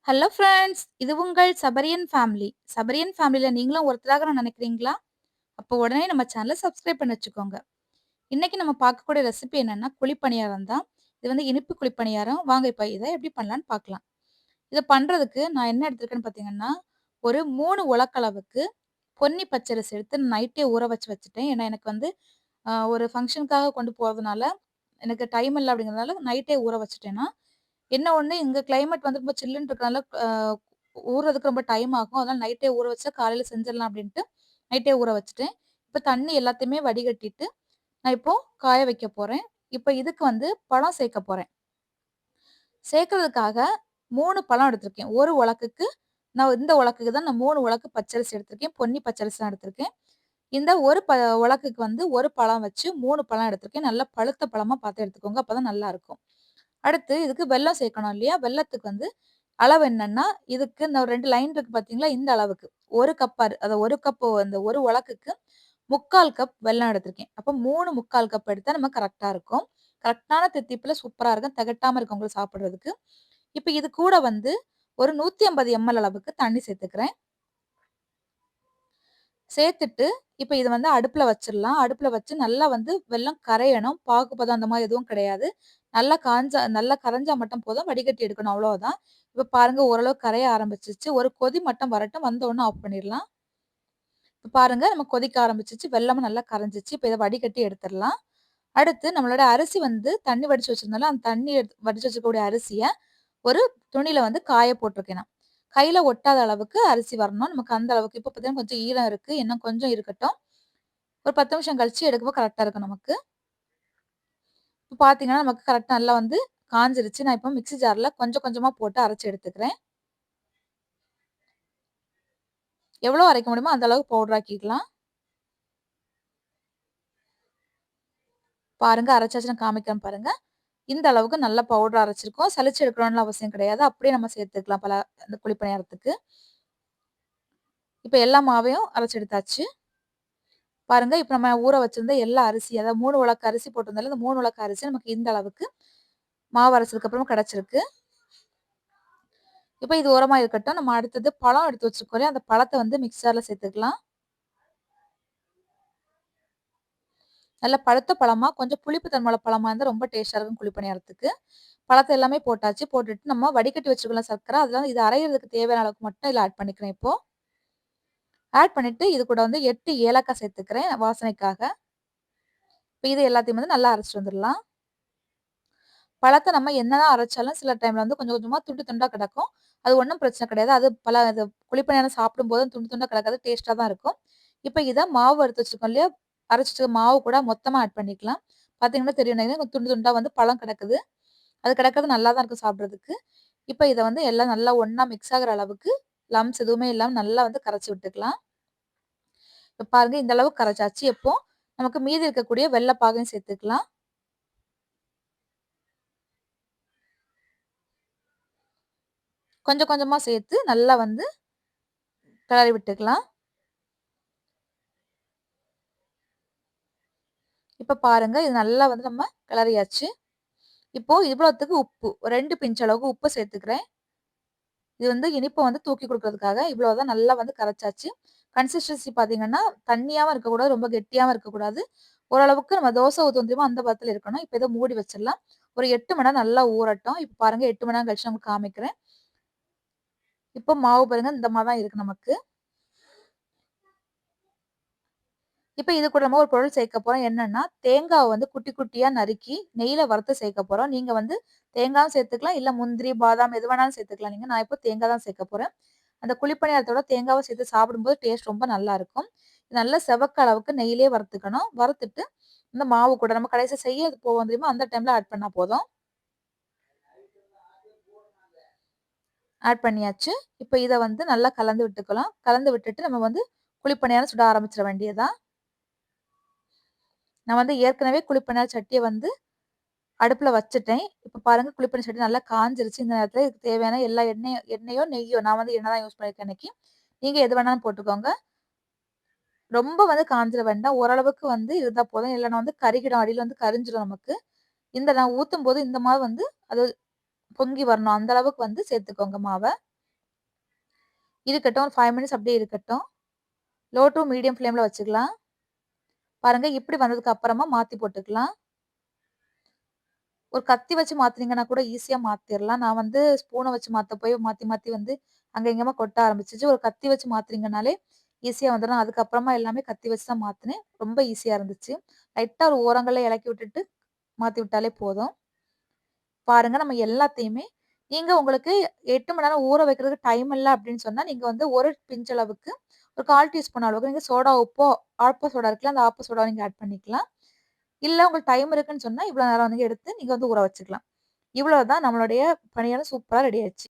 Hello friends! இது உங்கள் சபரியன் family. சபரியன் ஃபேமிலில நீங்களும் ஒருத்தராக நினைக்கிறீங்களா? அப்போ உடனே நம்ம சேனல சப்ஸ்கிரைப் பண்ணி வச்சுக்கோங்க. இன்னைக்கு நம்ம பார்க்கக்கூடிய ரெசிபி என்னன்னா, குழிப்பணியாரம் தான். இது வந்து இனிப்பு குழிப்பணியாரம். வாங்க இப்ப இத எப்படி பண்ணலான்னு பார்க்கலாம். இத பண்றதுக்கு நான் என்ன எடுத்திருக்கேன்னு பார்த்தீங்கன்னா, ஒரு 3 உலக்களவுக்கு பொன்னி பச்சரிசி எடுத்து நைட்டே ஊற வச்சுட்டேன். ஏன்னா எனக்கு வந்து ஒரு ஃபங்ஷனுக்காக கொண்டு போறதுனால, எனக்கு டைம் இல்ல அப்படிங்கிறதுனால நைட்டே ஊற வச்சுட்டேன் நான். என்ன ஒண்ணு இங்க கிளைமேட் வந்து ரொம்ப சில்லுன்னு இருக்கனால ஊறுறதுக்கு ரொம்ப டைம் ஆகும். அதனால நைட்டே ஊற வச்சா காலையில செஞ்சிடலாம் அப்டின்ட்டு நைட்டே ஊற வச்சுட்டேன். இப்ப தண்ணி எல்லாத்தையுமே வடிகட்டிட்டு, நான் இப்போ காய வைக்க போறேன். இப்ப இதுக்கு வந்து பழம் சேர்க்க போறேன். சேர்க்கிறதுக்காக 3 பழம் எடுத்திருக்கேன். 1 உலக்குக்கு நான் இந்த உலக்குக்கு தான் நான் 3 உலக்கு பச்சரிசி எடுத்திருக்கேன். பொன்னி பச்சரிசி தான் எடுத்திருக்கேன். இந்த ஒரு உலக்குக்கு வந்து 1 பழம் வச்சு 3 பழம் எடுத்திருக்கேன். நல்லா பழுத்த பழமா பார்த்து எடுத்துக்கோங்க. அப்பதான் நல்லாருக்கும். அடுத்து இதுக்கு வெல்லம் சேர்க்கணும் இல்லையா? வெல்லத்துக்கு வந்து அளவு என்னன்னா, இதுக்கு இந்த 2 லைன் இருக்கு பார்த்தீங்களா? இந்த அளவுக்கு. 1 கப் அத 1 கப்பு அந்த 1 உலக்குக்கு 3/4 கப் வெல்லம் எடுத்திருக்கேன். அப்ப 3 3/4 கப் எடுத்தா நம்ம கரெக்ட்டா இருக்கும். கரெக்ட்டான தித்திப்புல சூப்பரா இருக்கும். திகட்டாம இருக்கும் உங்களுக்கு சாப்பிடுறதுக்கு. இப்ப இது கூட வந்து ஒரு 150 எம்எல் அளவுக்கு தண்ணி சேர்த்துக்கிறேன். சேர்த்துட்டு, இப்ப இத வந்து அடுப்புல வச்சிரலாம். அடுப்புல வச்சு நல்லா வந்து வெல்லம் கரையணும். பாகுபதம் அந்த மாரி எதுவும் கிடையாது. நல்லா கரைஞ்சா மட்டும் போதும். வடிகட்டி எடுக்கணும் அவ்வளவுதான். இப்ப பாருங்க ஓரளவு கரைய ஆரம்பிச்சுருச்சு. ஒரு கொதி மட்டும் வரட்டும். வந்த உடனே ஆஃப் பண்ணிரலாம். இப்ப பாருங்க நம்ம கொதிக்க ஆரம்பிச்சுருச்சு. வெல்லமும் நல்லா கரைஞ்சிருச்சு. இப்ப இத வடிகட்டி எடுத்துரலாம். அடுத்து நம்மளோட அரிசி வந்து தண்ணி வடிச்சு வச்சிருந்தோம்ல, அந்த தண்ணி வடிச்சு வச்சிருக்கக்கூடிய அரிசிய ஒரு துணியில வந்து காய போட்டுருக்கேன் நான். கையில ஒட்டாத அளவுக்கு அரிசி வரணும். நமக்கு அந்த அளவுக்கு இப்ப பார்த்தீங்கன்னா கொஞ்சம் ஈரம் இருக்கு. இன்னும் கொஞ்சம் இருக்கட்டும். ஒரு 10 நிமிஷம் கழிச்சு எடுக்கும்போது கரெக்ட்டா இருக்கும் நமக்கு. இப்ப பார்த்தீங்கன்னா, நமக்கு கரெக்ட்டா நல்லா வந்து காஞ்சிருச்சு. நான் இப்போ மிக்ஸி ஜார்ல கொஞ்சம் கொஞ்சமா போட்டு அரைச்சு எடுத்துக்கிறேன். எவ்வளோ அரைக்க முடியுமோ அந்த அளவுக்கு பவுடர் ஆக்கிக்கலாம். பாருங்க அரைச்சாச்சு நான் காமிக்கிறேன் பாருங்க. இந்த அளவுக்கு நல்லா பவுடர் அரைச்சிருக்கோம். சலிச்சு எடுக்கணும்னு அவசியம் கிடையாது. அப்படியே நம்ம சேர்த்துக்கலாம் அந்த குழிப்பணியாரத்துக்கு. இப்ப எல்லா மாவையும் அரைச்சு எடுத்தாச்சு. பாருங்க, இப்ப நம்ம ஊற வச்சிருந்த எல்லா அரிசி, அதாவது 3 உலக்கு அரிசி போட்டிருந்தோம்ல, இந்த 3 உலக்கு அரிசி நமக்கு இந்த அளவுக்கு மாவு அரைச்சதுக்கு அப்புறம் கிடைச்சிருக்கு. இப்ப இது ஓரமா இருக்கட்டும். நம்ம அடுத்தது பழம் எடுத்து வச்சிருக்கோம் இல்லையா? அந்த பழத்த வந்து மிக்ஸர்ல சேர்த்துக்கலாம். நல்ல பழுத்த பழமா, கொஞ்சம் புளிப்பு தன்மை உள்ள பழமா இருந்தா ரொம்ப டேஸ்ட்டா இருக்கும் குழிப்பணியாரத்துக்கு. பழத்த எல்லாமே போட்டாச்சு. போட்டுட்டு நம்ம வடிகட்டி வச்சிருக்கோம்ல சர்க்கரை, அதெல்லாம் இது அரையறதுக்கு தேவையான அளவுக்கு மட்டும் இதுல ஆட் பண்ணிக்கிறேன் இப்போ. ஆட் பண்ணிட்டு இது கூட வந்து 8 ஏலக்காய் சேர்த்துக்கிறேன் வாசனைக்காக. இப்ப இது எல்லாத்தையும் வந்து நல்லா அரைச்சுட்டு வந்துரலாம். பழத்த நம்ம என்னதான் அரைச்சாலும் சில டைம்ல வந்து கொஞ்சம் கொஞ்சமா துண்டு துண்டா கிடக்கும். அது ஒண்ணும் பிரச்சனை கிடையாது. அது குழிப்பணியாரம் சாப்பிடும்போது துண்டு துண்டா கிடக்காது. டேஸ்ட்டா தான் இருக்கும். இப்ப இத மாவு எடுத்து வச்சிருக்கோம் இல்லையா? அரைச்சு வச்சிருக்க மாவு கூட மொத்தமா ஆட் பண்ணிக்கலாம். பார்த்தீங்கன்னா தெரியும் நினைக்கிறேன். துண்டு துண்டா வந்து பழம் கிடக்குது. அது கிடக்கிறது நல்லா தான் இருக்கும் சாப்பிடுறதுக்கு. இப்ப இத வந்து எல்லாம் நல்லா ஒண்ணா மிக்ஸ் ஆகுற அளவுக்கு லம்ப்ஸ் எதுவுமே இல்லாம நல்லா வந்து கரைச்சு விட்டுக்கலாம். இப்ப பாருங்க இந்த அளவுக்கு கரைச்சாச்சு. இப்போ நமக்கு மீதி இருக்கக்கூடிய வெள்ள பாகையும் சேர்த்துக்கலாம். கொஞ்சம் கொஞ்சமா சேர்த்து நல்லா வந்து கிளறி விட்டுக்கலாம். இப்ப பாருங்க இது நல்லா வந்து நம்ம கிளறியாச்சு. இப்போ இவ்வளோத்துக்கு உப்பு 2 பிஞ்ச் அளவுக்கு உப்பு சேர்த்துக்கிறேன். இது வந்து இனிப்ப வந்து தூக்கி குடுக்குறதுக்காக இவ்வளோ தான் நல்லா வந்து கரைச்சாச்சு. கன்சிஸ்டன்சி பார்த்தீங்கன்னா, தண்ணியாவும் இருக்கக்கூடாது, ரொம்ப கெட்டியாவும் இருக்கக்கூடாது. ஓரளவுக்கு நம்ம தோசை ஊத்துவோம் தெரியுமா? அந்த பதத்துல இருக்கணும். இப்ப இத மூடி வச்சிடலாம். ஒரு 8 மணி நேரம் நல்லா ஊறட்டும். இப்ப பாருங்க 8 மணி நேரம் கழிச்சு நான் உங்களுக்கு காமிக்கிறேன். இப்போ மாவு பாருங்க இந்த மாரி தான் இருக்கு நமக்கு. இப்ப இது கூட நம்ம ஒரு பொருள் சேர்க்க போறோம். என்னன்னா, தேங்காவ வந்து குட்டி குட்டியா நறுக்கி நெய்யில வறுத்து சேர்க்க போறோம். நீங்க வந்து தேங்காவும் சேர்த்துக்கலாம், இல்ல முந்திரி, பாதாம் எது வேணாலும் சேர்த்துக்கலாம் நீங்க. நான் இப்போ தேங்கா தான் சேர்க்க போறேன். அந்த குழிப்பணியாரத்தோட தேங்காவ சேர்த்து சாப்பிடும்போது டேஸ்ட் ரொம்ப நல்லாருக்கும். நல்லா செவக்க அளவுக்கு நெய்யிலேயே வறுத்துக்கணும். வறுத்துட்டு, இந்த மாவு கூட நம்ம கடைசியா செய்ய போவோம் தெரியுமா? அந்த டைம்ல ஆட் பண்ணா போதும். ஆட் பண்ணியாச்சு. இப்ப இத வந்து நல்லா கலந்து விட்டுக்கலாம். கலந்து விட்டுட்டு நம்ம வந்து குழிப்பணியாரம் சுட ஆரம்பிச்சிட வேண்டியது தான். நான் வந்து ஏற்கனவே குழிப்பணியார சட்டிய வந்து அடுப்புல வச்சுட்டேன். இப்ப பாருங்க குழிப்பணி சட்டி நல்லா காஞ்சிருச்சு. இந்த நேரத்துல இதுக்கு தேவையான எல்லா எண்ணெயோ, நெய்யோ நான் வந்து எண்ணெய் தான் யூஸ் பண்ணியிருக்கேன் இன்னைக்கு. நீங்க எது வேணாலும் போட்டுக்கோங்க. ரொம்ப வந்து காஞ்சிற வேண்டாம். ஓரளவுக்கு வந்து இருந்தா போதும். இல்லன்னா வந்து கருகிடும். அடியில வந்து கரிஞ்சிரும் நமக்கு. நான் ஊத்தும்போது இந்த மாவு வந்து அது பொங்கி வரணும். அந்த அளவுக்கு வந்து சேர்த்துக்கோங்க மாவ. இருக்கட்டும். ஒரு 5 மினிட்ஸ் அப்படியே இருக்கட்டும். லோ டூ மீடியம் ஃப்ளேம்ல வச்சுக்கலாம். பாருங்க இப்படி வந்ததுக்கு அப்புறமா மாத்தி போட்டுக்கலாம். ஒரு கத்தி வச்சு மாத்துனீங்கன்னா கூட ஈஸியா மாத்திரலாம். நான் வந்து ஸ்பூன வச்சு மாத்த போய் மாத்தி, மாத்தி வந்து அங்க இங்கமா கொட்ட ஆரம்பிச்சுச்சு. ஒரு கத்தி வச்சு மாத்துனீங்கனாலே ஈஸியா வந்துரும். அதுக்கப்புறமா எல்லாமே கத்தி வச்சு தான் மாத்துனேன். ரொம்ப ஈஸியா இருந்துச்சு. லைட்டா ஒரு ஓரங்கள்ல இறக்கி விட்டுட்டு மாத்தி விட்டாலே போதும். பாருங்க நம்ம எல்லாத்தையுமே நீங்க உங்களுக்கு 8 மணி நேரம் ஊற வைக்கிறதுக்கு டைம் இல்ல அப்படின்னு சொன்னா, நீங்க வந்து 1 பிஞ்ச் அளவுக்கு ஒரு 1/4 டீஸ்பூன் அளவுக்கு நீங்க சோடா உப்போ, ஆப்ப சோடா இருக்குல்ல, அந்த ஆப்ப சோடாவ நீங்க ஆட் பண்ணிக்கலாம். இல்ல உங்களுக்கு டைம் இருக்குன்னு சொன்னா, இவ்வளோ நேரம் வந்து எடுத்து நீங்க வந்து ஊற வச்சுக்கலாம். இவ்வளோ தான் நம்மளுடைய பணியாரம் சூப்பரா ரெடி ஆயிடுச்சு.